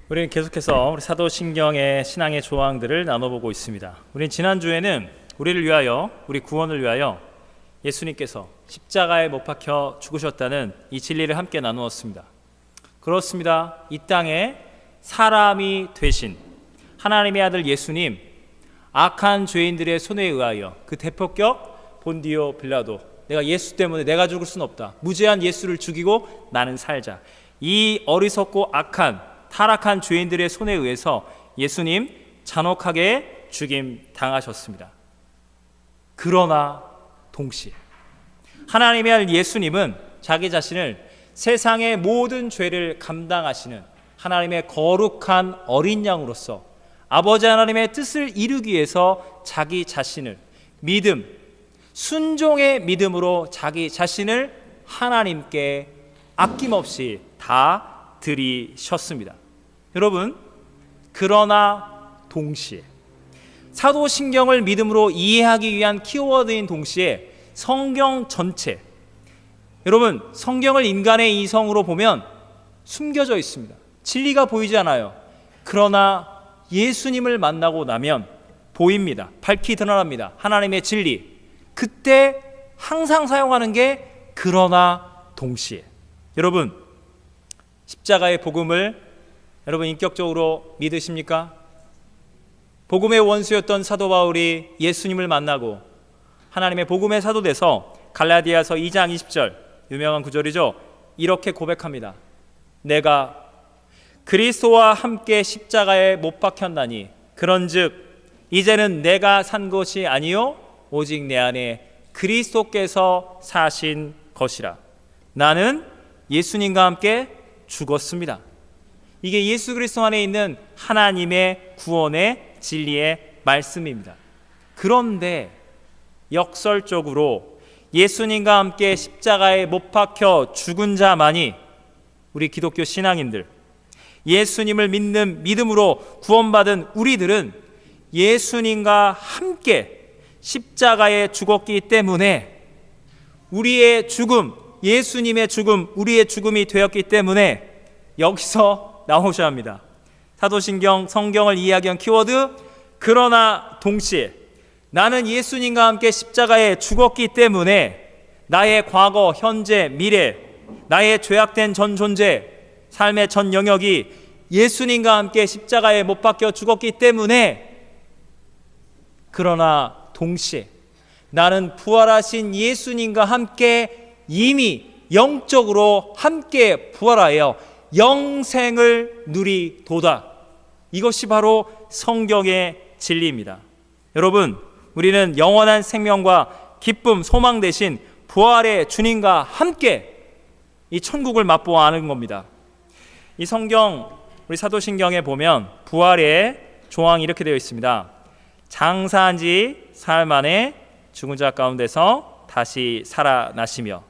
우리는 계속해서 우리 사도신경의 신앙의 조항들을 나눠보고 있습니다. 우리는 지난주에는 우리를 위하여, 우리 구원을 위하여 예수님께서 십자가에 못 박혀 죽으셨다는 이 진리를 함께 나누었습니다. 그렇습니다. 이 땅에 사람이 되신 하나님의 아들 예수님, 악한 죄인들의 손에 의하여 그 대폭격 본디오 빌라도, 내가 예수 때문에 내가 죽을 수는 없다, 무죄한 예수를 죽이고 나는 살자, 이 어리석고 악한 타락한 죄인들의 손에 의해서 예수님 잔혹하게 죽임 당하셨습니다. 그러나 동시에 하나님의 아들 예수님은 자기 자신을 세상의 모든 죄를 감당하시는 하나님의 거룩한 어린 양으로서 아버지 하나님의 뜻을 이루기 위해서 자기 자신을 믿음, 순종의 믿음으로 자기 자신을 하나님께 아낌없이 다 들이셨습니다. 여러분, 그러나 동시에 사도신경을 믿음으로 이해하기 위한 키워드인 동시에 성경 전체, 여러분, 성경을 인간의 이성으로 보면 숨겨져 있습니다. 진리가 보이지 않아요. 그러나 예수님을 만나고 나면 보입니다. 밝히 드러납니다. 하나님의 진리. 그때 항상 사용하는 게 그러나 동시에. 여러분, 십자가의 복음을 여러분 인격적으로 믿으십니까? 복음의 원수였던 사도 바울이 예수님을 만나고 하나님의 복음의 사도 돼서 갈라디아서 2장 20절, 유명한 구절이죠. 이렇게 고백합니다. 내가 그리스도와 함께 십자가에 못 박혔나니 그런즉 이제는 내가 산 것이 아니요 오직 내 안에 그리스도께서 사신 것이라. 나는 예수님과 함께 죽었습니다. 이게 예수 그리스도 안에 있는 하나님의 구원의 진리의 말씀입니다. 그런데 역설적으로 예수님과 함께 십자가에 못 박혀 죽은 자만이, 우리 기독교 신앙인들, 예수님을 믿는 믿음으로 구원받은 우리들은 예수님과 함께 십자가에 죽었기 때문에 우리의 죽음, 예수님의 죽음, 우리의 죽음이 되었기 때문에 여기서 나오셔야 합니다. 사도신경, 성경을 이해하기 위한 키워드, 그러나 동시에 나는 예수님과 함께 십자가에 죽었기 때문에 나의 과거, 현재, 미래, 나의 죄악된 전 존재, 삶의 전 영역이 예수님과 함께 십자가에 못 박혀 죽었기 때문에, 그러나 동시에 나는 부활하신 예수님과 함께 이미 영적으로 함께 부활하여 영생을 누리도다. 이것이 바로 성경의 진리입니다. 여러분, 우리는 영원한 생명과 기쁨, 소망 대신 부활의 주님과 함께 이 천국을 맛보아하는 겁니다. 이 성경, 우리 사도신경에 보면 부활의 조항이 이렇게 되어 있습니다. 장사한 지 사흘 만에 죽은 자 가운데서 다시 살아나시며,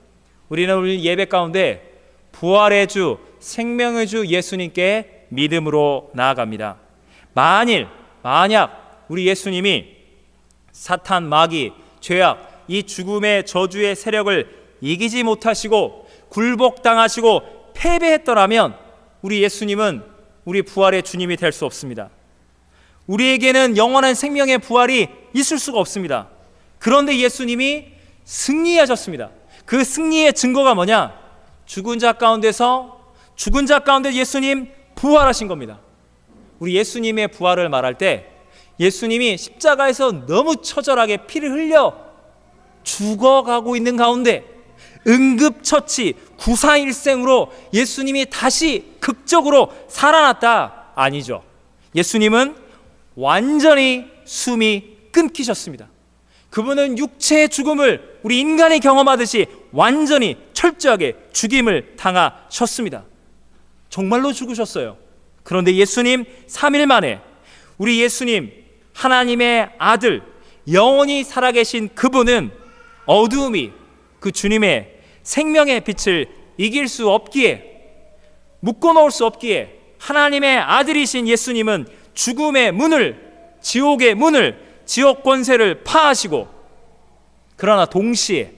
우리는 우리 예배 가운데 부활의 주, 생명의 주 예수님께 믿음으로 나아갑니다. 만약 우리 예수님이 사탄, 마귀, 죄악, 이 죽음의 저주의 세력을 이기지 못하시고 굴복당하시고 패배했더라면 우리 예수님은 우리 부활의 주님이 될 수 없습니다. 우리에게는 영원한 생명의 부활이 있을 수가 없습니다. 그런데 예수님이 승리하셨습니다. 그 승리의 증거가 뭐냐? 죽은 자 가운데 예수님 부활하신 겁니다. 우리 예수님의 부활을 말할 때 예수님이 십자가에서 너무 처절하게 피를 흘려 죽어가고 있는 가운데 응급처치, 구사일생으로 예수님이 다시 극적으로 살아났다? 아니죠. 예수님은 완전히 숨이 끊기셨습니다. 그분은 육체의 죽음을 우리 인간이 경험하듯이 완전히 철저하게 죽임을 당하셨습니다. 정말로 죽으셨어요. 그런데 예수님 3일 만에 우리 예수님, 하나님의 아들, 영원히 살아계신 그분은 어두움이 그 주님의 생명의 빛을 이길 수 없기에, 묶어놓을 수 없기에 하나님의 아들이신 예수님은 죽음의 문을, 지옥의 문을, 지옥 권세를 파하시고, 그러나 동시에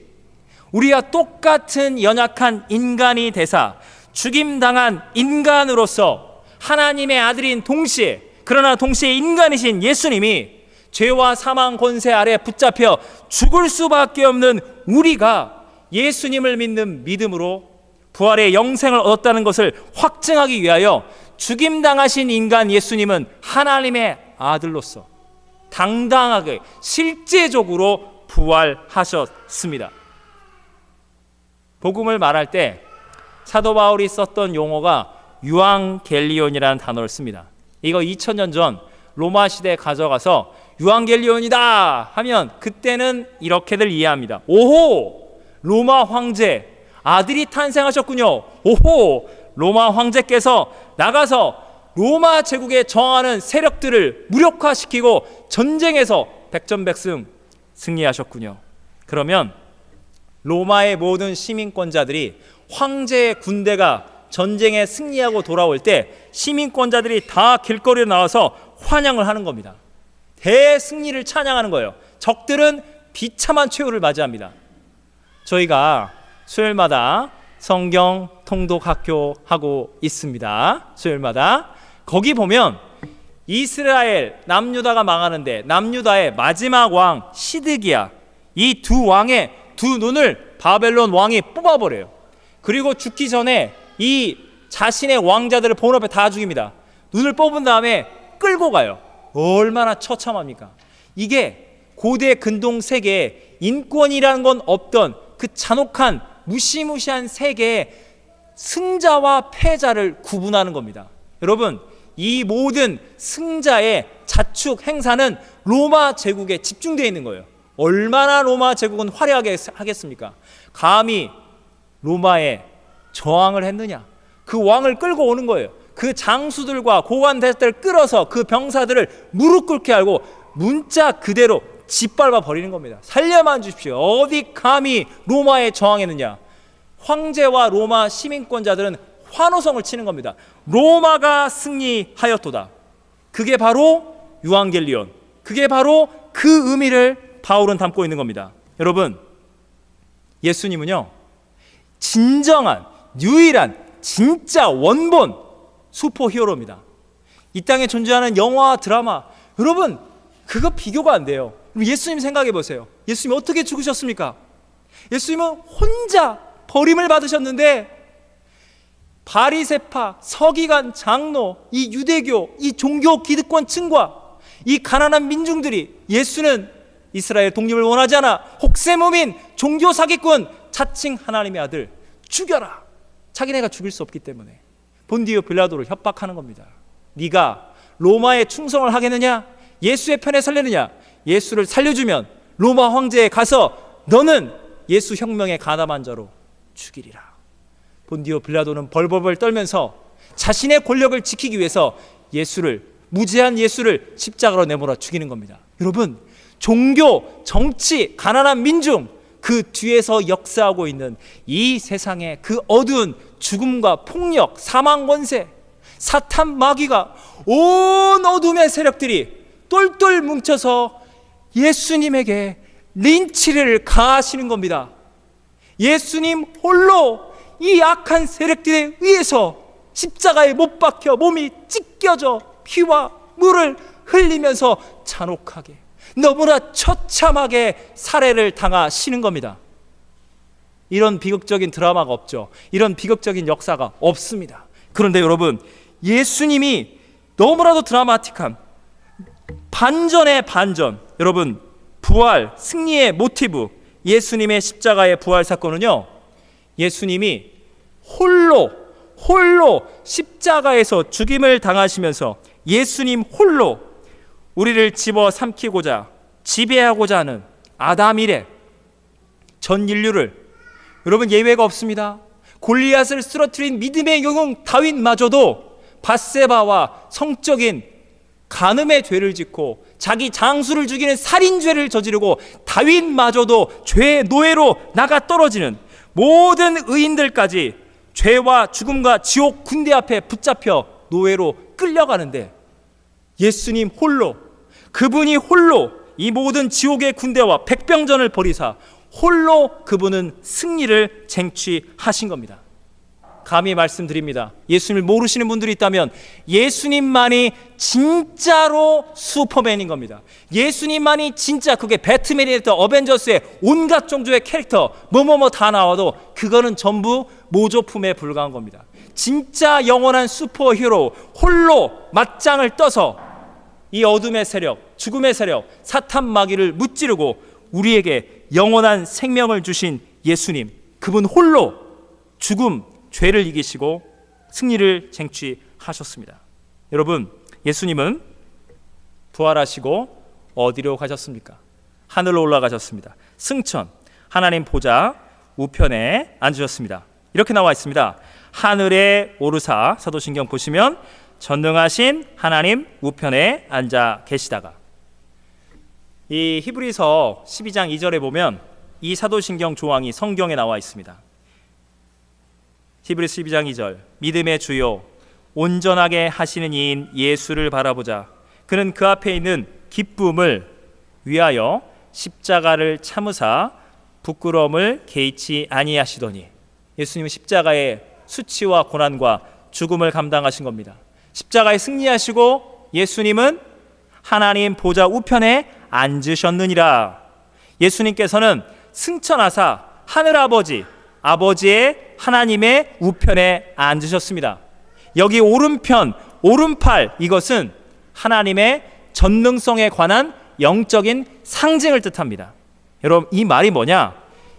우리와 똑같은 연약한 인간이 되사 죽임당한 인간으로서 하나님의 아들인 동시에, 그러나 동시에 인간이신 예수님이 죄와 사망 권세 아래 붙잡혀 죽을 수밖에 없는 우리가 예수님을 믿는 믿음으로 부활의 영생을 얻었다는 것을 확증하기 위하여 죽임당하신 인간 예수님은 하나님의 아들로서 당당하게 실제적으로 부활하셨습니다. 복음을 말할 때 사도 바울이 썼던 용어가 유앙겔리온이라는 단어를 씁니다. 이거 2000년 전 로마 시대에 가져가서 유앙겔리온이다 하면 그때는 이렇게들 이해합니다. 오호, 로마 황제 아들이 탄생하셨군요. 오호, 로마 황제께서 나가서 로마 제국에 저항하는 세력들을 무력화시키고 전쟁에서 백전백승 승리하셨군요. 그러면 로마의 모든 시민권자들이 황제의 군대가 전쟁에 승리하고 돌아올 때 시민권자들이 다 길거리에 나와서 환영을 하는 겁니다. 대승리를 찬양하는 거예요. 적들은 비참한 최후를 맞이합니다. 저희가 수요일마다 성경 통독 학교 하고 있습니다. 수요일마다 거기 보면 이스라엘 남유다가 망하는데 남유다의 마지막 왕 시드기야, 이 두 왕의 두 눈을 바벨론 왕이 뽑아버려요. 그리고 죽기 전에 이 자신의 왕자들을 본 앞에 다 죽입니다. 눈을 뽑은 다음에 끌고 가요. 얼마나 처참합니까? 이게 고대 근동 세계에 인권이라는 건 없던 그 잔혹한 무시무시한 세계의 승자와 패자를 구분하는 겁니다. 여러분, 이 모든 승자의 자축 행사는 로마 제국에 집중되어 있는 거예요. 얼마나 로마 제국은 화려하게 하겠습니까? 감히 로마에 저항을 했느냐? 그 왕을 끌고 오는 거예요. 그 장수들과 고관 대사들을 끌어서 그 병사들을 무릎 꿇게 하고 문자 그대로 짓밟아 버리는 겁니다. 살려만 주십시오. 어디 감히 로마에 저항했느냐? 황제와 로마 시민권자들은 환호성을 치는 겁니다. 로마가 승리하였도다. 그게 바로 유앙겔리온, 그게 바로 그 의미를 바울은 담고 있는 겁니다. 여러분, 예수님은요, 진정한 유일한 진짜 원본 슈퍼히어로입니다. 이 땅에 존재하는 영화와 드라마, 여러분 그거 비교가 안 돼요. 예수님 생각해 보세요. 예수님 어떻게 죽으셨습니까? 예수님은 혼자 버림을 받으셨는데 바리새파, 서기관, 장로, 이 유대교, 이 종교 기득권층과 이 가난한 민중들이 예수는 이스라엘 독립을 원하지 않아 혹세무민, 종교 사기꾼, 자칭 하나님의 아들 죽여라. 자기네가 죽일 수 없기 때문에 본디오 빌라도를 협박하는 겁니다. 네가 로마에 충성을 하겠느냐? 예수의 편에 살려느냐? 예수를 살려주면 로마 황제에 가서 너는 예수 혁명에 가담한 자로 죽이리라. 본디오 빌라도는 벌벌벌 떨면서 자신의 권력을 지키기 위해서 예수를, 무죄한 예수를 십자가로 내몰아 죽이는 겁니다. 여러분, 종교, 정치, 가난한 민중, 그 뒤에서 역사하고 있는 이 세상의 그 어두운 죽음과 폭력, 사망 권세, 사탄 마귀가 온 어둠의 세력들이 똘똘 뭉쳐서 예수님에게 린치를 가하시는 겁니다. 예수님 홀로 이 악한 세력들에 의해서 십자가에 못 박혀 몸이 찢겨져 피와 물을 흘리면서 잔혹하게, 너무나 처참하게 살해를 당하시는 겁니다. 이런 비극적인 드라마가 없죠. 이런 비극적인 역사가 없습니다. 그런데 여러분, 예수님이 너무나도 드라마틱한 반전의 반전, 여러분, 부활, 승리의 모티브, 예수님의 십자가의 부활 사건은요, 예수님이 홀로 십자가에서 죽임을 당하시면서 예수님 홀로 우리를 집어삼키고자 지배하고자 하는 아담 이래 전 인류를, 여러분 예외가 없습니다. 골리앗을 쓰러뜨린 믿음의 영웅 다윗마저도 밧세바와 성적인 간음의 죄를 짓고 자기 장수를 죽이는 살인죄를 저지르고 다윗마저도 죄의 노예로 나가 떨어지는 모든 의인들까지 죄와 죽음과 지옥 군대 앞에 붙잡혀 노예로 끌려가는데 예수님 홀로, 그분이 홀로 이 모든 지옥의 군대와 백병전을 벌이사 홀로 그분은 승리를 쟁취하신 겁니다. 감히 말씀드립니다. 예수님을 모르시는 분들이 있다면 예수님만이 진짜로 슈퍼맨인 겁니다. 예수님만이 진짜, 그게 배트맨이랬던 어벤져스의 온갖 종류의 캐릭터 뭐뭐뭐 다 나와도 그거는 전부 모조품에 불과한 겁니다. 진짜 영원한 슈퍼히어로, 홀로 맞짱을 떠서 이 어둠의 세력, 죽음의 세력, 사탄 마귀를 무찌르고 우리에게 영원한 생명을 주신 예수님, 그분 홀로 죽음, 죄를 이기시고 승리를 쟁취하셨습니다. 여러분, 예수님은 부활하시고 어디로 가셨습니까? 하늘로 올라가셨습니다. 승천, 하나님 보좌 우편에 앉으셨습니다. 이렇게 나와 있습니다. 하늘에 오르사, 사도신경 보시면 전능하신 하나님 우편에 앉아 계시다가, 이 히브리서 12장 2절에 보면 이 사도신경 조항이 성경에 나와 있습니다. 히브리서 12장 2절, 믿음의 주요 온전하게 하시는 이인 예수를 바라보자. 그는 그 앞에 있는 기쁨을 위하여 십자가를 참으사 부끄러움을 개의치 아니하시더니, 예수님은 십자가의 수치와 고난과 죽음을 감당하신 겁니다. 십자가에 승리하시고 예수님은 하나님 보좌 우편에 앉으셨느니라. 예수님께서는 승천하사 하늘아버지, 아버지의 하나님의 우편에 앉으셨습니다. 여기 오른편, 오른팔, 이것은 하나님의 전능성에 관한 영적인 상징을 뜻합니다. 여러분, 이 말이 뭐냐?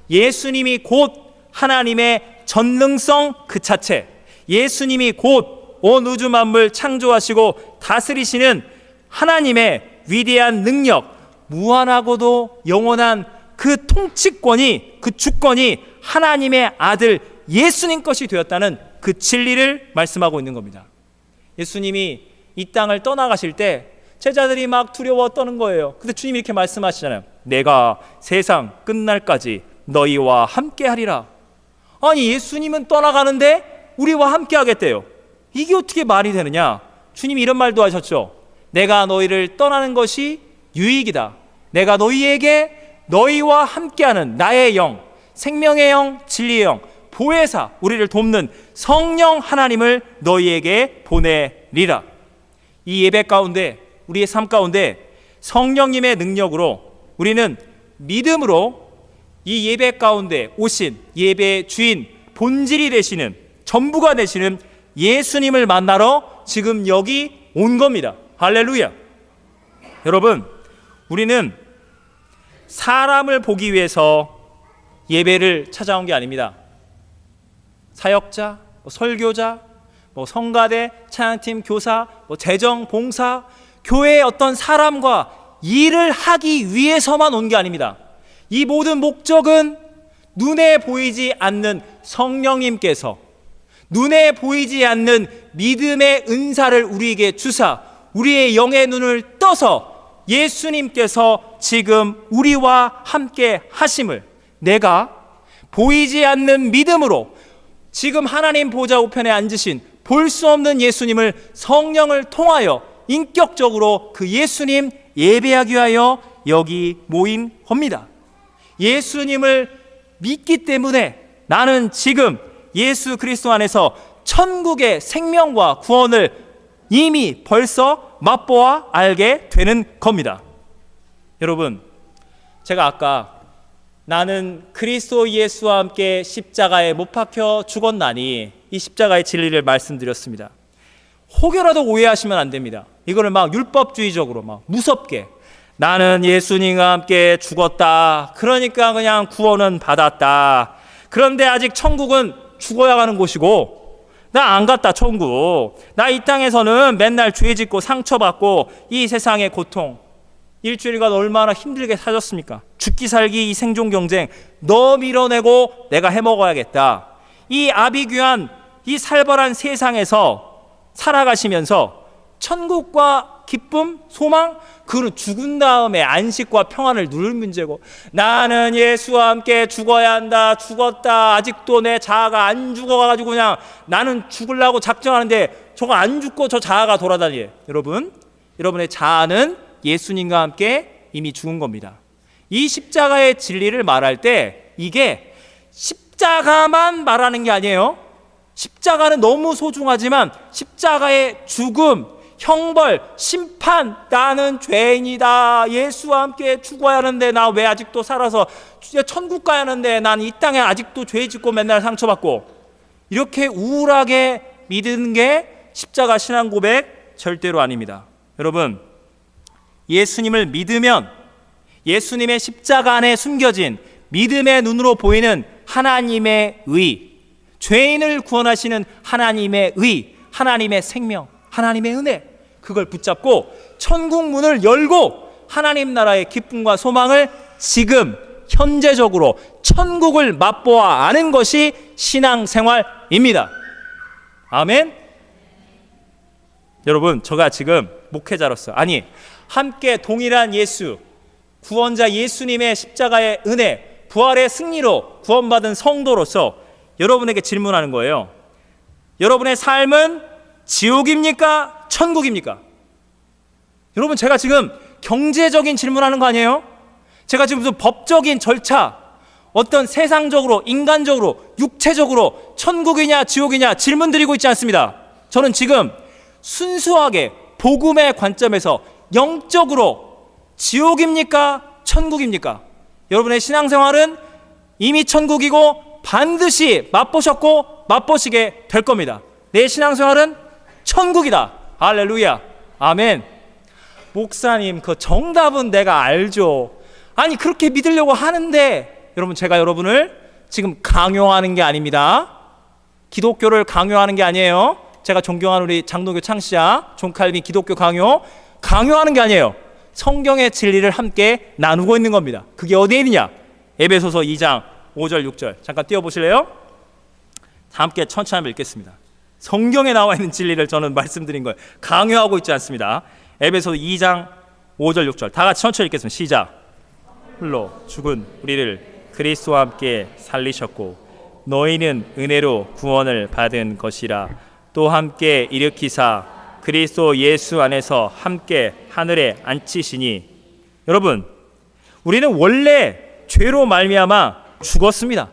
예수님이 곧 하나님의 전능성 그 자체, 예수님이 곧 온 우주 만물 창조하시고 다스리시는 하나님의 위대한 능력, 무한하고도 영원한 그 통치권이, 그 주권이 하나님의 아들 예수님 것이 되었다는 그 진리를 말씀하고 있는 겁니다. 예수님이 이 땅을 떠나가실 때 제자들이 막 두려워 떠는 거예요. 근데 주님이 이렇게 말씀하시잖아요. 내가 세상 끝날까지 너희와 함께 하리라. 아니, 예수님은 떠나가는데 우리와 함께 하겠대요. 이게 어떻게 말이 되느냐? 주님이 이런 말도 하셨죠. 내가 너희를 떠나는 것이 유익이다. 내가 너희에게 너희와 함께하는 나의 영, 생명의 영, 진리의 영, 보혜사, 우리를 돕는 성령 하나님을 너희에게 보내리라. 이 예배 가운데, 우리의 삶 가운데 성령님의 능력으로 우리는 믿음으로 이 예배 가운데 오신 예배의 주인, 본질이 되시는, 전부가 되시는 예수님을 만나러 지금 여기 온 겁니다. 할렐루야. 여러분, 우리는 사람을 보기 위해서 예배를 찾아온 게 아닙니다. 사역자, 설교자, 성가대, 찬양팀, 교사, 재정, 봉사, 교회의 어떤 사람과 일을 하기 위해서만 온 게 아닙니다. 이 모든 목적은 눈에 보이지 않는 성령님께서 눈에 보이지 않는 믿음의 은사를 우리에게 주사 우리의 영의 눈을 떠서 예수님께서 지금 우리와 함께 하심을, 내가 보이지 않는 믿음으로 지금 하나님 보좌 우편에 앉으신 볼 수 없는 예수님을 성령을 통하여 인격적으로 그 예수님 예배하기 위하여 여기 모인 겁니다. 예수님을 믿기 때문에 나는 지금 예수 그리스도 안에서 천국의 생명과 구원을 이미 벌써 맛보아 알게 되는 겁니다. 여러분, 제가 아까 나는 그리스도 예수와 함께 십자가에 못 박혀 죽었나니 이 십자가의 진리를 말씀드렸습니다. 혹여라도 오해하시면 안 됩니다. 이거를 막 율법주의적으로 막 무섭게 나는 예수님과 함께 죽었다, 그러니까 그냥 구원은 받았다, 그런데 아직 천국은 죽어야 가는 곳이고 나 안 갔다 천국, 나 이 땅에서는 맨날 죄 짓고 상처받고 이 세상의 고통, 일주일간 얼마나 힘들게 사셨습니까? 죽기 살기 이 생존 경쟁 너 밀어내고 내가 해먹어야겠다. 이 아비규한 이 살벌한 세상에서 살아가시면서 천국과 기쁨, 소망, 그는 죽은 다음에 안식과 평안을 누릴 문제고, 나는 예수와 함께 죽어야 한다, 죽었다, 아직도 내 자아가 안 죽어가지고 그냥 나는 죽으려고 작정하는데 저거 안 죽고 저 자아가 돌아다녀. 여러분, 여러분의 자아는 예수님과 함께 이미 죽은 겁니다. 이 십자가의 진리를 말할 때 이게 십자가만 말하는 게 아니에요. 십자가는 너무 소중하지만 십자가의 죽음, 형벌, 심판, 나는 죄인이다. 예수와 함께 죽어야 하는데 나 왜 아직도 살아서 천국 가야 하는데 난 이 땅에 아직도 죄 짓고 맨날 상처받고, 이렇게 우울하게 믿는 게 십자가 신앙 고백 절대로 아닙니다. 여러분, 예수님을 믿으면 예수님의 십자가 안에 숨겨진 믿음의 눈으로 보이는 하나님의 의, 죄인을 구원하시는 하나님의 의, 하나님의 생명, 하나님의 은혜, 그걸 붙잡고 천국 문을 열고 하나님 나라의 기쁨과 소망을 지금 현재적으로 천국을 맛보아 아는 것이 신앙생활입니다. 아멘. 여러분, 제가 지금 목회자로서, 아니 함께 동일한 예수, 구원자 예수님의 십자가의 은혜, 부활의 승리로 구원받은 성도로서 여러분에게 질문하는 거예요. 여러분의 삶은 지옥입니까? 천국입니까? 여러분, 제가 지금 경제적인 질문하는 거 아니에요? 제가 지금 무슨 법적인 절차, 어떤 세상적으로, 인간적으로, 육체적으로 천국이냐 지옥이냐 질문 드리고 있지 않습니다. 저는 지금 순수하게 복음의 관점에서 영적으로 지옥입니까? 천국입니까? 여러분의 신앙생활은 이미 천국이고 반드시 맛보셨고 맛보시게 될 겁니다. 내 신앙생활은 천국이다. 할렐루야. 아멘. 목사님, 그 정답은 내가 알죠. 아니, 그렇게 믿으려고 하는데, 여러분, 제가 여러분을 지금 강요하는 게 아닙니다. 기독교를 강요하는 게 아니에요. 제가 존경하는 우리 장로교 창시자 존 칼빈 기독교 강요하는 게 아니에요. 성경의 진리를 함께 나누고 있는 겁니다. 그게 어디에 있느냐? 에베소서 2장 5절 6절 잠깐 띄워보실래요? 함께 천천히 한번 읽겠습니다. 성경에 나와 있는 진리를 저는 말씀드린 거예요. 강요하고 있지 않습니다. 에베소서 2장 5절 6절 다 같이 천천히 읽겠습니다. 시작. 홀로 죽은 우리를 그리스도와 함께 살리셨고 너희는 은혜로 구원을 받은 것이라. 또 함께 일으키사 그리스도 예수 안에서 함께 하늘에 앉히시니. 여러분, 우리는 원래 죄로 말미암아 죽었습니다.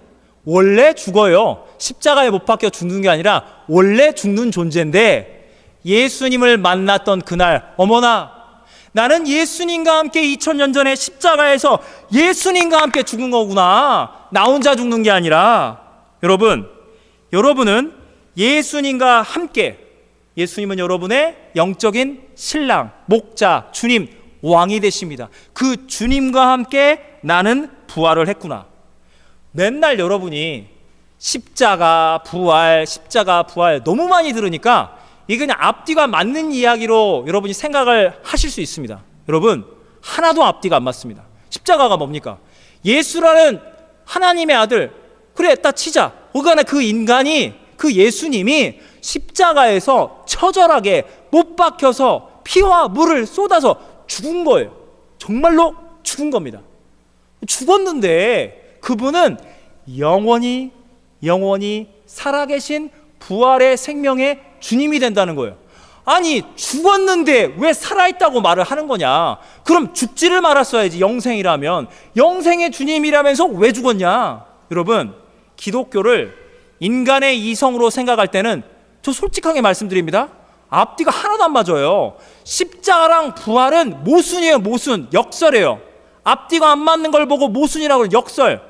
원래 죽어요. 십자가에 못 박혀 죽는 게 아니라 원래 죽는 존재인데, 예수님을 만났던 그날, 어머나 나는 예수님과 함께 2000년 전에 십자가에서 예수님과 함께 죽은 거구나. 나 혼자 죽는 게 아니라. 여러분은 예수님과 함께, 예수님은 여러분의 영적인 신랑, 목자, 주님, 왕이 되십니다. 그 주님과 함께 나는 부활을 했구나. 맨날 여러분이 십자가 부활 너무 많이 들으니까 이게 그냥 앞뒤가 맞는 이야기로 여러분이 생각을 하실 수 있습니다. 여러분, 하나도 앞뒤가 안 맞습니다. 십자가가 뭡니까? 예수라는 하나님의 아들, 그래 딱 치자. 그간에 그 인간이, 그 예수님이 십자가에서 처절하게 못 박혀서 피와 물을 쏟아서 죽은 거예요. 정말로 죽은 겁니다. 죽었는데 그분은 영원히 살아계신 부활의 생명의 주님이 된다는 거예요. 아니, 죽었는데 왜 살아있다고 말을 하는 거냐? 그럼 죽지를 말았어야지. 영생이라면, 영생의 주님이라면서 왜 죽었냐? 여러분, 기독교를 인간의 이성으로 생각할 때는, 저 솔직하게 말씀드립니다, 앞뒤가 하나도 안 맞아요. 십자가랑 부활은 모순이에요. 모순, 역설이에요. 앞뒤가 안 맞는 걸 보고 모순이라고 해요. 역설.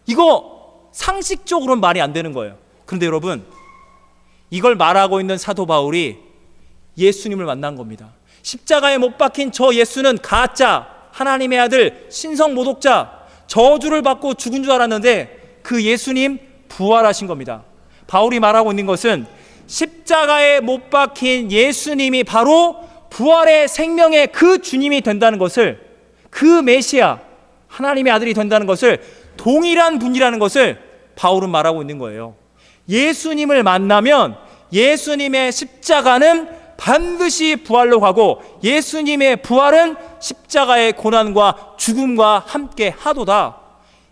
이거 상식적으로는 말이 안 되는 거예요. 그런데 여러분, 이걸 말하고 있는 사도 바울이 예수님을 만난 겁니다. 십자가에 못 박힌 저 예수는 가짜, 하나님의 아들, 신성 모독자, 저주를 받고 죽은 줄 알았는데 그 예수님 부활하신 겁니다. 바울이 말하고 있는 것은 십자가에 못 박힌 예수님이 바로 부활의 생명의 그 주님이 된다는 것을, 그 메시아, 하나님의 아들이 된다는 것을, 동일한 분이라는 것을 바울은 말하고 있는 거예요. 예수님을 만나면 예수님의 십자가는 반드시 부활로 가고 예수님의 부활은 십자가의 고난과 죽음과 함께 하도다.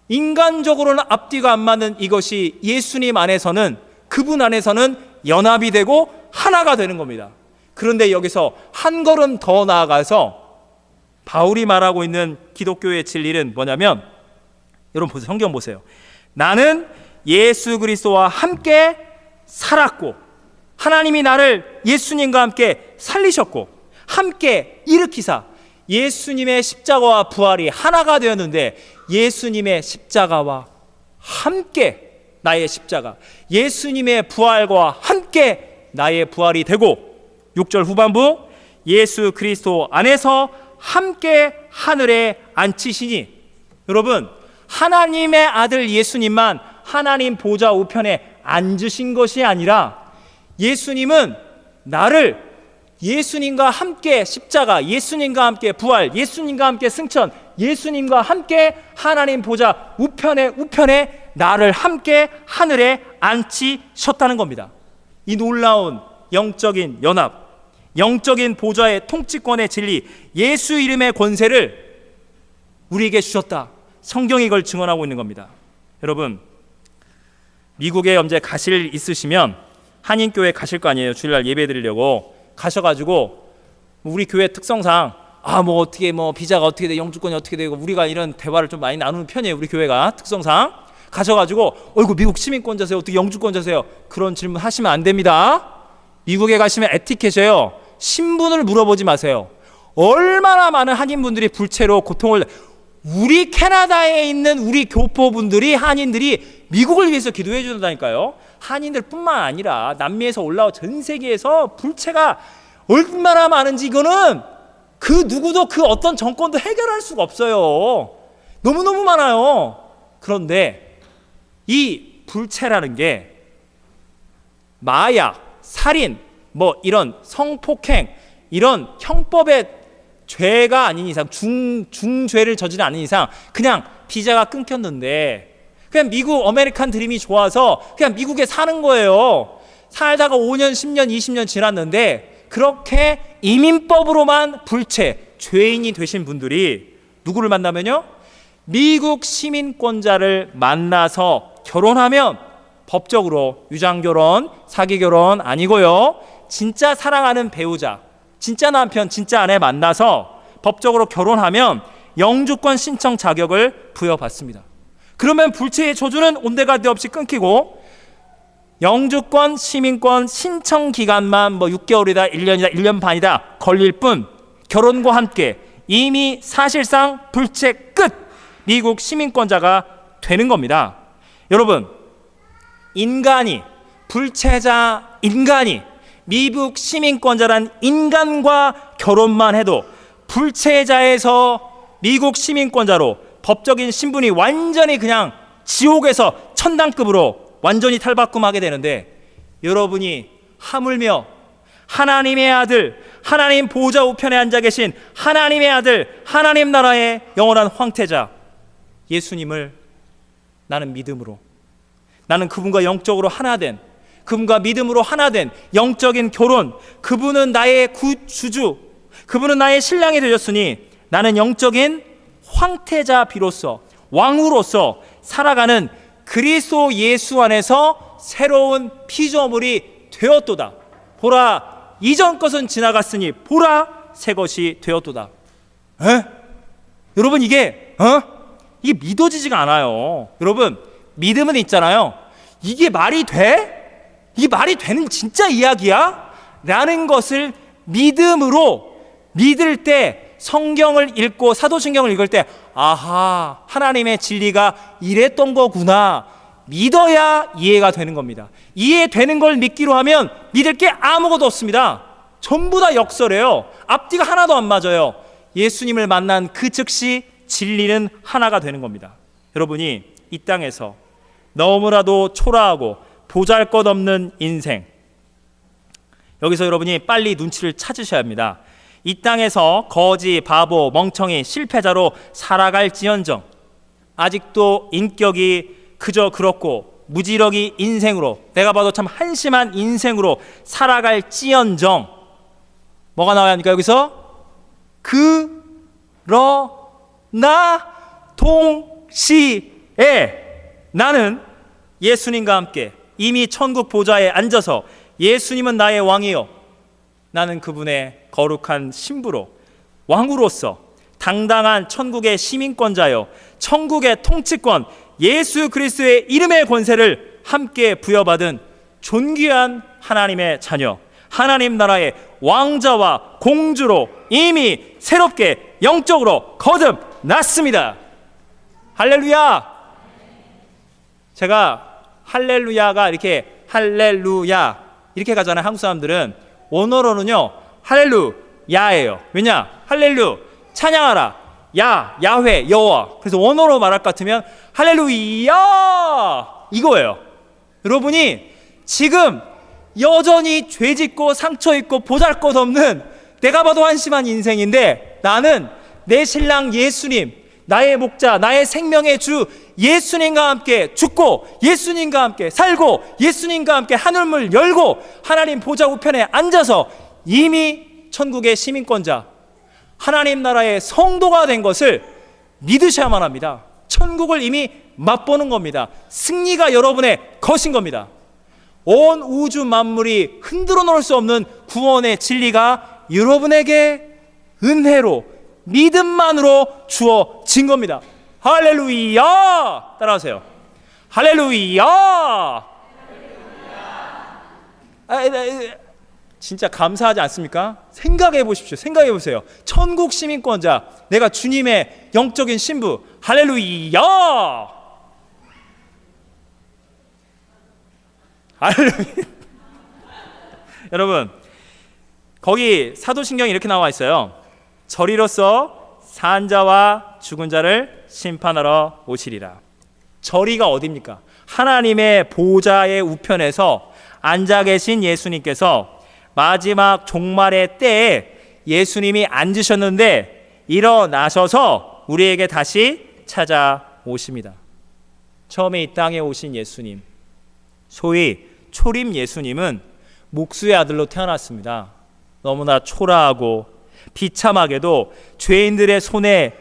인간적으로는 앞뒤가 안 맞는 이것이 예수님 안에서는, 그분 안에서는 연합이 되고 하나가 되는 겁니다. 그런데 여기서 한 걸음 더 나아가서 바울이 말하고 있는 기독교의 진리는 뭐냐면, 여러분 보세요, 성경 보세요. 나는 예수 그리스도와 함께 살았고, 하나님이 나를 예수님과 함께 살리셨고, 함께 일으키사 예수님의 십자가와 부활이 하나가 되었는데, 예수님의 십자가와 함께 나의 십자가, 예수님의 부활과 함께 나의 부활이 되고, 6절 후반부, 예수 그리스도 안에서 함께 하늘에 앉히시니. 여러분, 하나님의 아들 예수님만 하나님 보좌 우편에 앉으신 것이 아니라, 예수님은 나를 예수님과 함께 십자가, 예수님과 함께 부활, 예수님과 함께 승천, 예수님과 함께 하나님 보좌 우편에 나를 함께 하늘에 앉히셨다는 겁니다. 이 놀라운 영적인 연합, 영적인 보좌의 통치권의 진리, 예수 이름의 권세를 우리에게 주셨다. 성경이 이걸 증언하고 있는 겁니다. 여러분, 미국에 언제 가실 일 있으시면 한인교회 가실 거 아니에요. 주일날 예배 드리려고 가셔가지고, 우리 교회 특성상 어떻게 비자가 어떻게 돼, 영주권이 어떻게 되고, 우리가 이런 대화를 좀 많이 나누는 편이에요. 우리 교회가 특성상 가셔가지고 어이구 미국 시민권자세요, 어떻게 영주권자세요, 그런 질문 하시면 안 됩니다. 미국에 가시면 에티켓이에요. 신분을 물어보지 마세요. 얼마나 많은 한인분들이 불체로 고통을, 우리 캐나다에 있는 우리 교포분들이, 한인들이 미국을 위해서 기도해 준다니까요. 한인들 뿐만 아니라 남미에서 올라온 전 세계에서 불체가 얼마나 많은지 이거는 그 누구도, 그 어떤 정권도 해결할 수가 없어요. 너무너무 많아요. 그런데 이 불체라는 게 마약, 살인, 이런 성폭행, 이런 형법의 죄가 아닌 이상, 중죄를 저지르지 않은 이상 그냥 비자가 끊겼는데, 그냥 미국 아메리칸 드림이 좋아서 그냥 미국에 사는 거예요. 살다가 5년, 10년, 20년 지났는데, 그렇게 이민법으로만 불체, 죄인이 되신 분들이 누구를 만나면요, 미국 시민권자를 만나서 결혼하면 법적으로 유장결혼, 사기결혼 아니고요, 진짜 사랑하는 배우자, 진짜 남편, 진짜 아내 만나서 법적으로 결혼하면 영주권 신청 자격을 부여받습니다. 그러면 불체의 저주는 온데간데 없이 끊기고, 영주권, 시민권 신청 기간만 6개월이다, 1년이다, 1년 반이다 걸릴 뿐, 결혼과 함께 이미 사실상 불체 끝, 미국 시민권자가 되는 겁니다. 여러분, 인간이, 불체자 인간이 미국 시민권자란 인간과 결혼만 해도 불체자에서 미국 시민권자로 법적인 신분이 완전히 그냥 지옥에서 천당급으로 완전히 탈바꿈하게 되는데, 여러분이 하물며 하나님의 아들, 하나님 보좌 우편에 앉아 계신 하나님의 아들, 하나님 나라의 영원한 황태자 예수님을 나는 믿음으로, 나는 그분과 영적으로 하나된, 그분과 믿음으로 하나된 영적인 결혼, 그분은 나의 구주주, 그분은 나의 신랑이 되셨으니 나는 영적인 황태자, 비로소 왕으로서 살아가는 그리스도 예수 안에서 새로운 피조물이 되었도다. 보라, 이전 것은 지나갔으니 보라, 새 것이 되었도다. 여러분, 이게 믿어지지가 않아요. 여러분, 믿음은 있잖아요. 이게 말이 돼? 이게 말이 되는 진짜 이야기야? 라는 것을 믿음으로 믿을 때, 성경을 읽고 사도신경을 읽을 때, 아하, 하나님의 진리가 이랬던 거구나, 믿어야 이해가 되는 겁니다. 이해되는 걸 믿기로 하면 믿을 게 아무것도 없습니다. 전부 다 역설이에요. 앞뒤가 하나도 안 맞아요. 예수님을 만난 그 즉시 진리는 하나가 되는 겁니다. 여러분이 이 땅에서 너무나도 초라하고 보잘것없는 인생, 여기서 여러분이 빨리 눈치를 찾으셔야 합니다. 이 땅에서 거지, 바보, 멍청이, 실패자로 살아갈지언정 아직도 인격이 그저 그렇고 무지럭이 인생으로, 내가 봐도 참 한심한 인생으로 살아갈지언정, 뭐가 나와야 합니까? 여기서 그러나 동시에 나는 예수님과 함께 이미 천국 보좌에 앉아서, 예수님은 나의 왕이요, 나는 그분의 거룩한 신부로, 왕으로서 당당한 천국의 시민권자요, 천국의 통치권, 예수 그리스도의 이름의 권세를 함께 부여받은 존귀한 하나님의 자녀, 하나님 나라의 왕자와 공주로 이미 새롭게 영적으로 거듭났습니다. 할렐루야! 제가 할렐루야가 이렇게 할렐루야 이렇게 가잖아요. 한국 사람들은 원어로는요 할렐루야예요. 왜냐? 할렐루 찬양하라, 야 야훼 여호와. 그래서 원어로 말할 것 같으면 할렐루야 이거예요. 여러분이 지금 여전히 죄짓고 상처있고 보잘것없는 내가 봐도 한심한 인생인데, 나는 내 신랑 예수님, 나의 목자, 나의 생명의 주 예수님과 함께 죽고 예수님과 함께 살고 예수님과 함께 하늘문 열고 하나님 보좌 우편에 앉아서 이미 천국의 시민권자, 하나님 나라의 성도가 된 것을 믿으셔야만 합니다. 천국을 이미 맛보는 겁니다. 승리가 여러분의 것인 겁니다. 온 우주 만물이 흔들어 놓을 수 없는 구원의 진리가 여러분에게 은혜로 믿음만으로 주어진 겁니다. 할렐루야! 따라하세요. 할렐루야! 진짜 감사하지 않습니까? 생각해 보십시오. 생각해 보세요. 천국 시민권자, 내가 주님의 영적인 신부. 할렐루야! 여러분, 거기 사도신경에 이렇게 나와 있어요. 저리로서 산 자와 죽은 자를 심판하러 오시리라. 저리가 어디입니까? 하나님의 보좌의 우편에서 앉아 계신 예수님께서 마지막 종말의 때에 예수님이 앉으셨는데 일어나셔서 우리에게 다시 찾아오십니다. 처음에 이 땅에 오신 예수님, 소위 초림 예수님은 목수의 아들로 태어났습니다. 너무나 초라하고 비참하게도 죄인들의 손에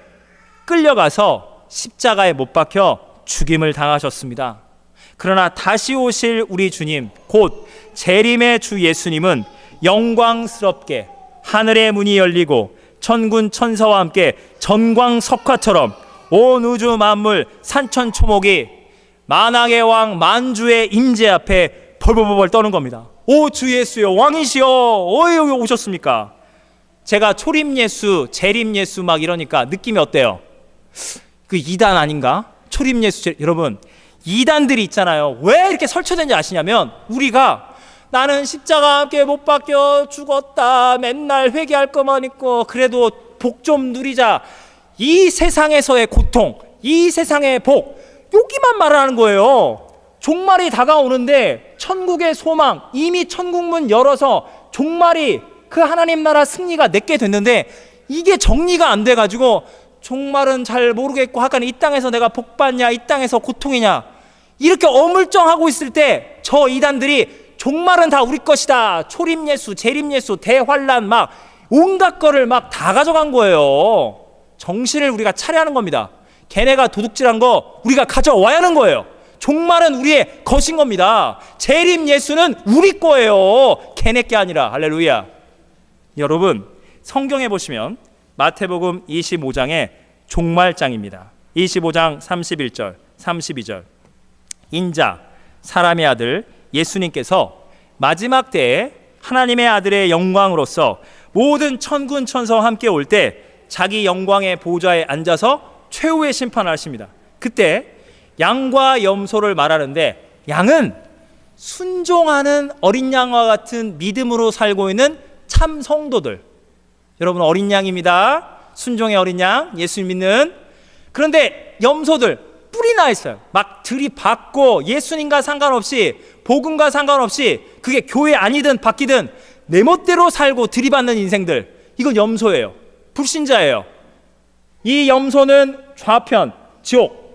끌려가서 십자가에 못 박혀 죽임을 당하셨습니다. 그러나 다시 오실 우리 주님, 곧 재림의 주 예수님은 영광스럽게 하늘의 문이 열리고 천군 천사와 함께 전광석화처럼 온 우주 만물 산천초목이 만왕의 왕 만주의 임재 앞에 벌벌벌 떠는 겁니다. 오 주 예수여, 왕이시여, 어디 오셨습니까? 제가 초림 예수, 재림 예수 막 이러니까 느낌이 어때요? 그 이단 아닌가? 초림 예수, 여러분 이단들이 있잖아요. 왜 이렇게 설쳐된지 아시냐면, 우리가 나는 십자가 함께 못 박혀 죽었다, 맨날 회개할 것만 있고 그래도 복 좀 누리자, 이 세상에서의 고통, 이 세상의 복, 여기만 말하는 거예요. 종말이 다가오는데 천국의 소망, 이미 천국문 열어서 종말이, 그 하나님 나라 승리가 내게 됐는데 이게 정리가 안 돼가지고 종말은 잘 모르겠고 하여간 이 땅에서 내가 복 받냐, 이 땅에서 고통이냐, 이렇게 어물쩡하고 있을 때 저 이단들이 종말은 다 우리 것이다, 초림 예수, 재림 예수, 대환란 막 온갖 거를 막 다 가져간 거예요. 정신을 우리가 차려야 하는 겁니다. 걔네가 도둑질한 거 우리가 가져와야 하는 거예요. 종말은 우리의 것인 겁니다. 재림 예수는 우리 거예요. 걔네 게 아니라. 할렐루야. 여러분, 성경에 보시면 마태복음 25장의 종말장입니다. 25장 31절, 32절. 인자, 사람의 아들 예수님께서 마지막 때에 하나님의 아들의 영광으로서 모든 천군 천사와 함께 올 때 자기 영광의 보좌에 앉아서 최후의 심판을 하십니다. 그때 양과 염소를 말하는데, 양은 순종하는 어린 양과 같은 믿음으로 살고 있는 참 성도들. 여러분, 어린 양입니다. 순종의 어린 양, 예수 믿는. 그런데 염소들 뿔이 나 있어요. 막 들이받고 예수님과 상관없이, 복음과 상관없이, 그게 교회 아니든 바뀌든 내 멋대로 살고 들이받는 인생들, 이건 염소예요. 불신자예요. 이 염소는 좌편 지옥,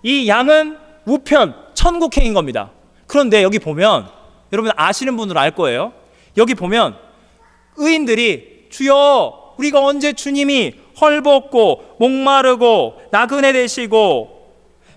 이 양은 우편 천국행인 겁니다. 그런데 여기 보면, 여러분 아시는 분들은 알 거예요. 여기 보면 의인들이 주여, 우리가 언제 주님이 헐벗고 목마르고 나그네 되시고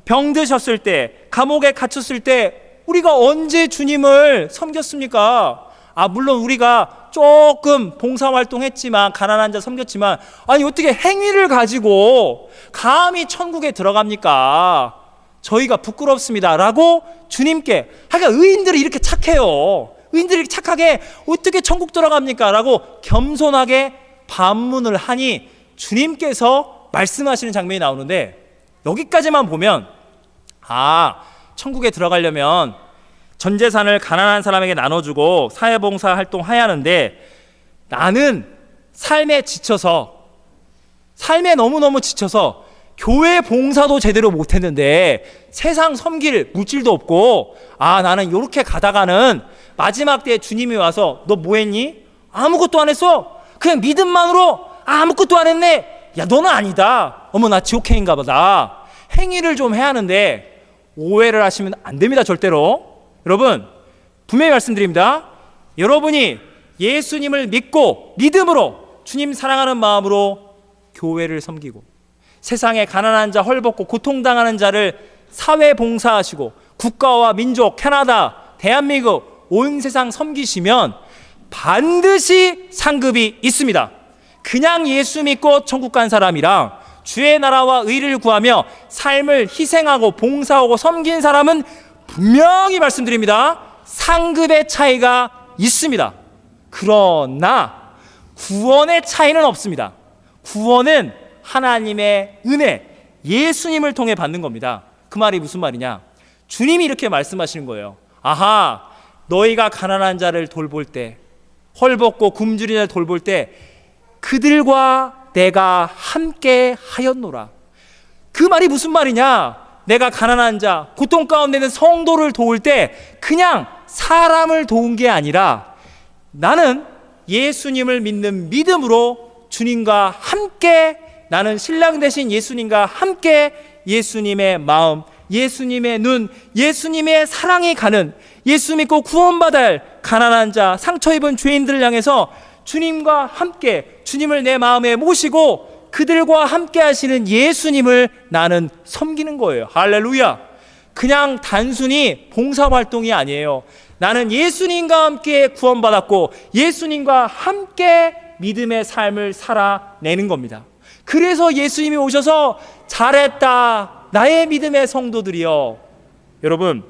병드셨을 때, 감옥에 갇혔을 때 우리가 언제 주님을 섬겼습니까? 물론 우리가 조금 봉사활동했지만, 가난한 자 섬겼지만, 아니 어떻게 행위를 가지고 감히 천국에 들어갑니까? 저희가 부끄럽습니다 라고 주님께, 하여간 의인들이 이렇게 착해요. 의인들이 이렇게 착하게 어떻게 천국 들어갑니까? 라고 겸손하게 반문을 하니 주님께서 말씀하시는 장면이 나오는데, 여기까지만 보면 천국에 들어가려면 전 재산을 가난한 사람에게 나눠주고 사회봉사 활동해야 하는데, 나는 삶에 너무너무 지쳐서 교회 봉사도 제대로 못했는데 세상 섬길 물질도 없고, 나는 이렇게 가다가는 마지막 때에 주님이 와서 너 뭐 했니? 아무것도 안 했어. 그냥 믿음만으로 아무것도 안 했네. 야, 너는 아니다. 어머, 나 지옥행인가 보다. 행위를 좀 해야 하는데, 오해를 하시면 안 됩니다. 절대로. 여러분, 분명히 말씀드립니다. 여러분이 예수님을 믿고 믿음으로 주님 사랑하는 마음으로 교회를 섬기고 세상에 가난한 자, 헐벗고 고통당하는 자를 사회 봉사하시고 국가와 민족, 캐나다, 대한민국, 온 세상 섬기시면 반드시 상급이 있습니다. 그냥 예수 믿고 천국 간 사람이랑 주의 나라와 의를 구하며 삶을 희생하고 봉사하고 섬긴 사람은 분명히 말씀드립니다. 상급의 차이가 있습니다. 그러나 구원의 차이는 없습니다. 구원은 하나님의 은혜, 예수님을 통해 받는 겁니다. 그 말이 무슨 말이냐? 주님이 이렇게 말씀하시는 거예요. 너희가 가난한 자를 돌볼 때, 헐벗고 굶주린 자를 돌볼 때 그들과 내가 함께 하였노라. 그 말이 무슨 말이냐? 내가 가난한 자, 고통 가운데 있는 성도를 도울 때 그냥 사람을 도운 게 아니라 나는 예수님을 믿는 믿음으로 주님과 함께, 나는 신랑 되신 예수님과 함께 예수님의 마음, 예수님의 눈, 예수님의 사랑이 가는, 예수 믿고 구원받을 가난한 자, 상처 입은 죄인들을 향해서 주님과 함께, 주님을 내 마음에 모시고 그들과 함께 하시는 예수님을 나는 섬기는 거예요. 할렐루야. 그냥 단순히 봉사활동이 아니에요. 나는 예수님과 함께 구원받았고 예수님과 함께 믿음의 삶을 살아내는 겁니다. 그래서 예수님이 오셔서 잘했다 나의 믿음의 성도들이여. 여러분,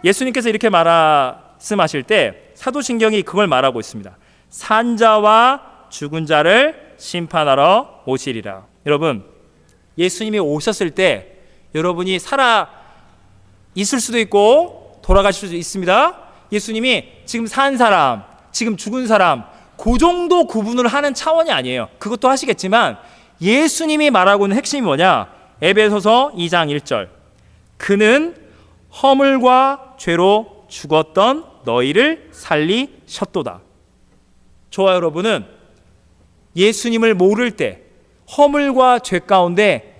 예수님께서 이렇게 말씀하실 때 사도신경이 그걸 말하고 있습니다. 산자와 죽은 자를 심판하러 오시리라. 여러분, 예수님이 오셨을 때 여러분이 살아 있을 수도 있고 돌아가실 수도 있습니다. 예수님이 지금 산 사람, 지금 죽은 사람, 그 정도 구분을 하는 차원이 아니에요. 그것도 하시겠지만 예수님이 말하고 있는 핵심이 뭐냐? 에베소서 2장 1절. 그는 허물과 죄로 죽었던 너희를 살리셨도다. 저와 여러분은 예수님을 모를 때 허물과 죄 가운데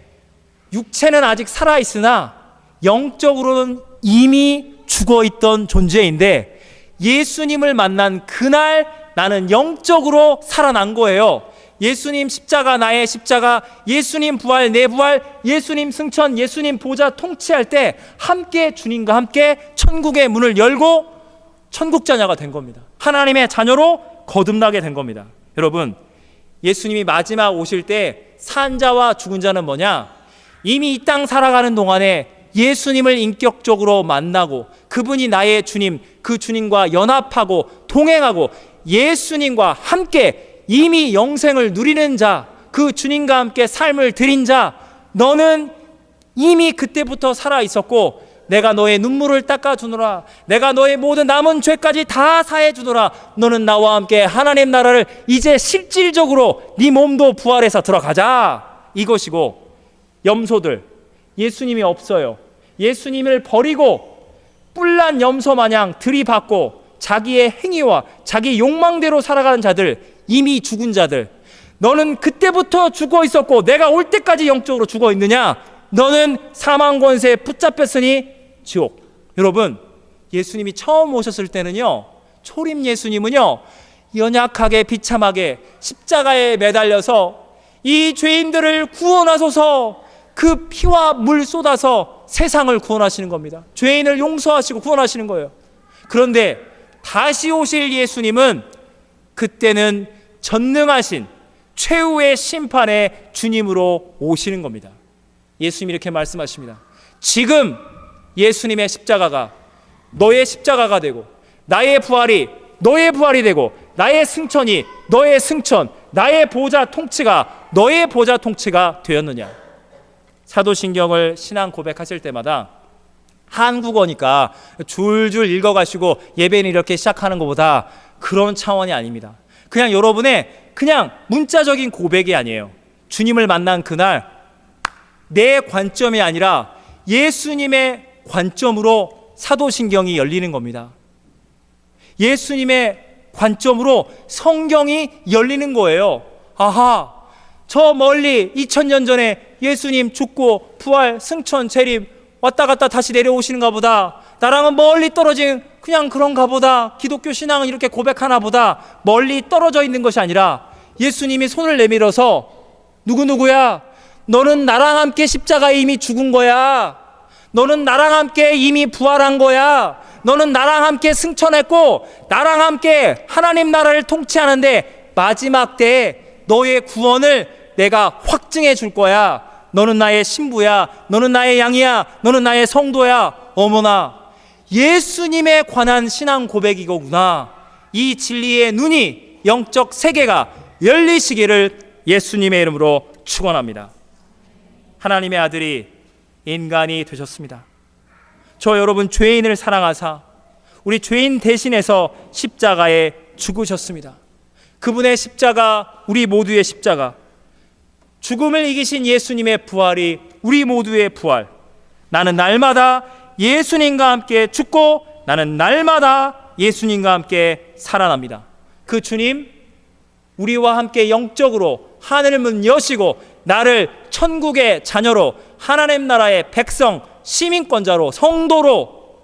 육체는 아직 살아있으나 영적으로는 이미 죽어있던 존재인데, 예수님을 만난 그날 나는 영적으로 살아난 거예요. 예수님 십자가, 나의 십자가, 예수님 부활, 내 부활, 예수님 승천, 예수님 보좌 통치할 때 함께 주님과 함께 천국의 문을 열고 천국 자녀가 된 겁니다. 하나님의 자녀로 거듭나게 된 겁니다. 여러분, 예수님이 마지막 오실 때 산자와 죽은 자는 뭐냐? 이미 이 땅 살아가는 동안에 예수님을 인격적으로 만나고 그분이 나의 주님, 그 주님과 연합하고 동행하고 예수님과 함께 이미 영생을 누리는 자, 그 주님과 함께 삶을 드린 자, 너는 이미 그때부터 살아 있었고 내가 너의 눈물을 닦아주노라, 내가 너의 모든 남은 죄까지 다 사해주노라. 너는 나와 함께 하나님 나라를 이제 실질적으로 네 몸도 부활해서 들어가자. 이것이고, 염소들, 예수님이 없어요. 예수님을 버리고 뿔난 염소 마냥 들이받고 자기의 행위와 자기 욕망대로 살아가는 자들, 이미 죽은 자들, 너는 그때부터 죽어 있었고 내가 올 때까지 영적으로 죽어 있느냐? 너는 사망 권세에 붙잡혔으니 지옥. 여러분, 예수님이 처음 오셨을 때는요, 초림 예수님은요, 연약하게 비참하게 십자가에 매달려서 이 죄인들을 구원하소서, 그 피와 물 쏟아서 세상을 구원하시는 겁니다. 죄인을 용서하시고 구원하시는 거예요. 그런데 다시 오실 예수님은 그때는 전능하신 최후의 심판의 주님으로 오시는 겁니다. 예수님이 이렇게 말씀하십니다. 지금 예수님의 십자가가 너의 십자가가 되고, 나의 부활이 너의 부활이 되고, 나의 승천이 너의 승천, 나의 보좌 통치가 너의 보좌 통치가 되었느냐. 사도신경을 신앙 고백하실 때마다 한국어니까 줄줄 읽어가시고 예배는 이렇게 시작하는 것보다 그런 차원이 아닙니다. 그냥 여러분의 그냥 문자적인 고백이 아니에요. 주님을 만난 그날 내 관점이 아니라 예수님의 관점으로 사도신경이 열리는 겁니다. 예수님의 관점으로 성경이 열리는 거예요. 아하, 저 멀리 2000년 전에 예수님 죽고 부활, 승천, 재림 왔다 갔다 다시 내려오시는가 보다. 나랑은 멀리 떨어진 그냥 그런가 보다. 기독교 신앙은 이렇게 고백하나 보다. 멀리 떨어져 있는 것이 아니라 예수님이 손을 내밀어서 누구누구야, 너는 나랑 함께 십자가에 이미 죽은 거야. 너는 나랑 함께 이미 부활한 거야. 너는 나랑 함께 승천했고 나랑 함께 하나님 나라를 통치하는데 마지막 때에 너의 구원을 내가 확증해 줄 거야. 너는 나의 신부야. 너는 나의 양이야. 너는 나의 성도야. 어머나, 예수님에 관한 신앙 고백이거구나. 이 진리의 눈이, 영적 세계가 열리시기를 예수님의 이름으로 축원합니다. 하나님의 아들이 인간이 되셨습니다. 저 여러분 죄인을 사랑하사 우리 죄인 대신해서 십자가에 죽으셨습니다. 그분의 십자가, 우리 모두의 십자가, 죽음을 이기신 예수님의 부활이 우리 모두의 부활. 나는 날마다 예수님과 함께 죽고 나는 날마다 예수님과 함께 살아납니다. 그 주님, 우리와 함께 영적으로 하늘 문 여시고 나를 천국의 자녀로, 하나님 나라의 백성, 시민권자로, 성도로,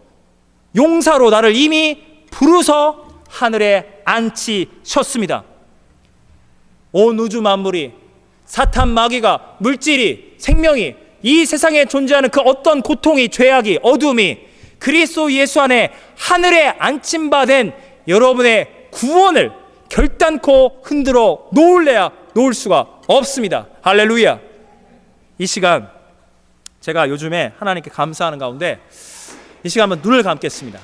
용사로 나를 이미 부르서 하늘에 앉히셨습니다. 온 우주 만물이, 사탄, 마귀가, 물질이, 생명이, 이 세상에 존재하는 그 어떤 고통이, 죄악이, 어둠이 그리스도 예수 안에 하늘에 앉힘받은 여러분의 구원을 결단코 흔들어 놓을래야 놓을 수가 없습니다. 할렐루야. 이 시간 제가 요즘에 하나님께 감사하는 가운데 이 시간 한번 눈을 감겠습니다.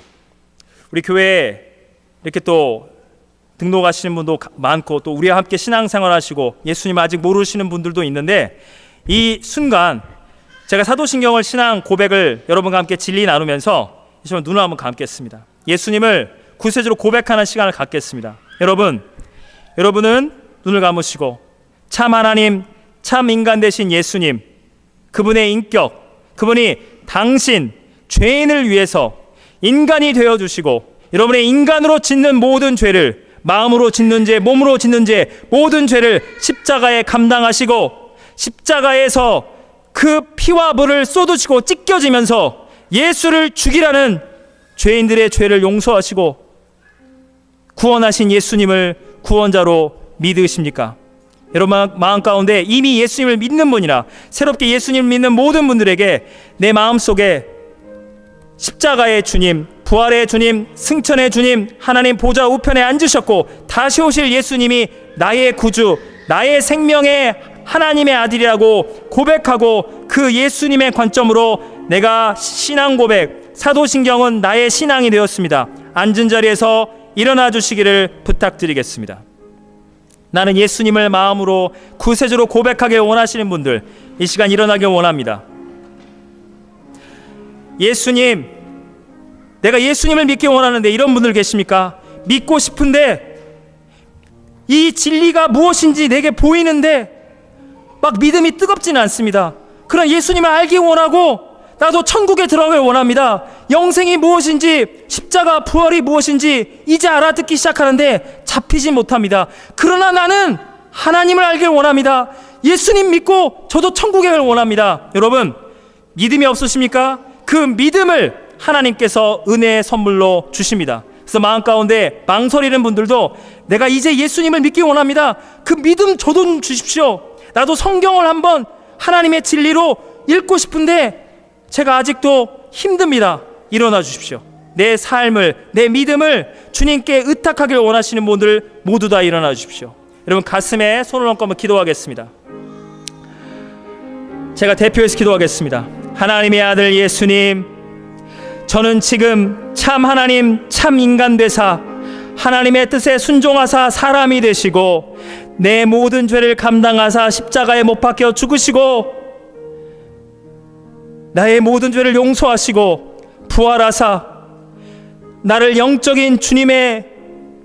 우리 교회에 이렇게 또 등록하시는 분도 많고 또 우리와 함께 신앙생활 하시고 예수님 아직 모르시는 분들도 있는데, 이 순간 제가 사도신경을 신앙 고백을 여러분과 함께 진리 나누면서 이 시간 눈을 한번 감겠습니다. 예수님을 구세주로 고백하는 시간을 갖겠습니다. 여러분은 눈을 감으시고 참 하나님, 참 인간 되신 예수님, 그분의 인격, 그분이 당신 죄인을 위해서 인간이 되어주시고 여러분의 인간으로 짓는 모든 죄를, 마음으로 짓는 죄, 몸으로 짓는 죄, 모든 죄를 십자가에 감당하시고 십자가에서 그 피와 불을 쏟으시고 찢겨지면서 예수를 죽이라는 죄인들의 죄를 용서하시고 구원하신 예수님을 구원자로 믿으십니까? 여러분 마음 가운데 이미 예수님을 믿는 분이나 새롭게 예수님을 믿는 모든 분들에게 내 마음속에 십자가의 주님, 부활의 주님, 승천의 주님, 하나님 보좌 우편에 앉으셨고 다시 오실 예수님이 나의 구주, 나의 생명의 하나님의 아들이라고 고백하고 그 예수님의 관점으로 내가 신앙 고백, 사도신경은 나의 신앙이 되었습니다. 앉은 자리에서 일어나 주시기를 부탁드리겠습니다. 나는 예수님을 마음으로 구세주로 고백하길 원하시는 분들 이 시간 일어나길 원합니다. 예수님, 내가 예수님을 믿기 원하는데 이런 분들 계십니까? 믿고 싶은데 이 진리가 무엇인지 내게 보이는데 막 믿음이 뜨겁지는 않습니다. 그러나 예수님을 알기 원하고 나도 천국에 들어가길 원합니다. 영생이 무엇인지, 십자가 부활이 무엇인지 이제 알아듣기 시작하는데 잡히지 못합니다. 그러나 나는 하나님을 알길 원합니다. 예수님 믿고 저도 천국에 가길 원합니다. 여러분 믿음이 없으십니까? 그 믿음을 하나님께서 은혜의 선물로 주십니다. 그래서 마음 가운데 망설이는 분들도 내가 이제 예수님을 믿기 원합니다. 그 믿음 저도 좀 주십시오. 나도 성경을 한번 하나님의 진리로 읽고 싶은데 제가 아직도 힘듭니다. 일어나 주십시오. 내 삶을, 내 믿음을 주님께 의탁하길 원하시는 분들 모두 다 일어나 주십시오. 여러분 가슴에 손을 얹고 한번 기도하겠습니다. 제가 대표해서 기도하겠습니다. 하나님의 아들 예수님, 저는 지금 참 하나님, 참 인간 되사 하나님의 뜻에 순종하사 사람이 되시고 내 모든 죄를 감당하사 십자가에 못 박혀 죽으시고 나의 모든 죄를 용서하시고 부활하사 나를 영적인 주님의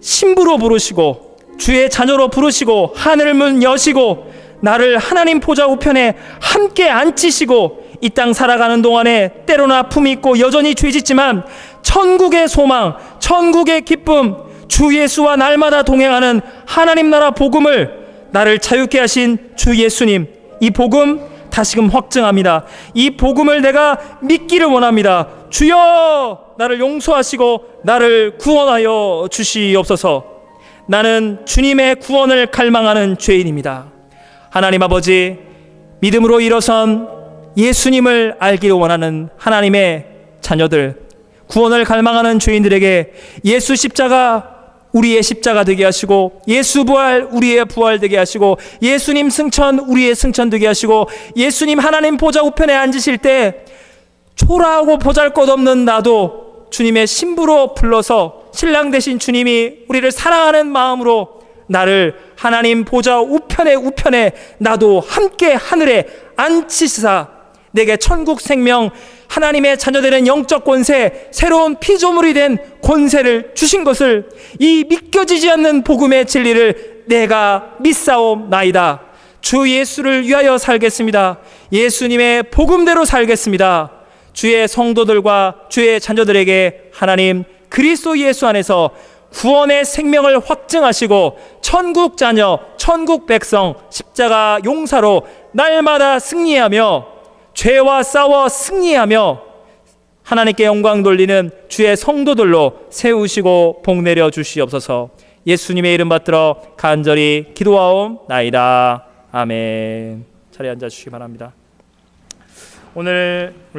신부로 부르시고 주의 자녀로 부르시고 하늘 문 여시고 나를 하나님 보좌 우편에 함께 앉히시고 이 땅 살아가는 동안에 때로는 아픔이 있고 여전히 죄짓지만 천국의 소망, 천국의 기쁨, 주 예수와 날마다 동행하는 하나님 나라 복음을 나를 자유케 하신 주 예수님, 이 복음 다시금 확증합니다. 이 복음을 내가 믿기를 원합니다. 주여, 나를 용서하시고 나를 구원하여 주시옵소서. 나는 주님의 구원을 갈망하는 죄인입니다. 하나님 아버지, 믿음으로 일어선 예수님을 알기를 원하는 하나님의 자녀들, 구원을 갈망하는 죄인들에게 예수 십자가 우리의 십자가 되게 하시고, 예수 부활 우리의 부활 되게 하시고, 예수님 승천 우리의 승천 되게 하시고, 예수님 하나님 보좌 우편에 앉으실 때 초라하고 보잘것없는 나도 주님의 신부로 불러서 신랑 되신 주님이 우리를 사랑하는 마음으로 나를 하나님 보좌 우편에 나도 함께 하늘에 앉히시사 내게 천국 생명, 하나님의 자녀되는 영적 권세, 새로운 피조물이 된 권세를 주신 것을, 이 믿겨지지 않는 복음의 진리를 내가 믿사옵나이다. 주 예수를 위하여 살겠습니다. 예수님의 복음대로 살겠습니다. 주의 성도들과 주의 자녀들에게 하나님 그리스도 예수 안에서 구원의 생명을 확증하시고 천국 자녀, 천국 백성, 십자가 용사로 날마다 승리하며 죄와 싸워 승리하며 하나님께 영광 돌리는 주의 성도들로 세우시고 복 내려 주시옵소서. 예수님의 이름 받들어 간절히 기도하옵나이다. 아멘. 자리에 앉아 주시기 바랍니다. 오늘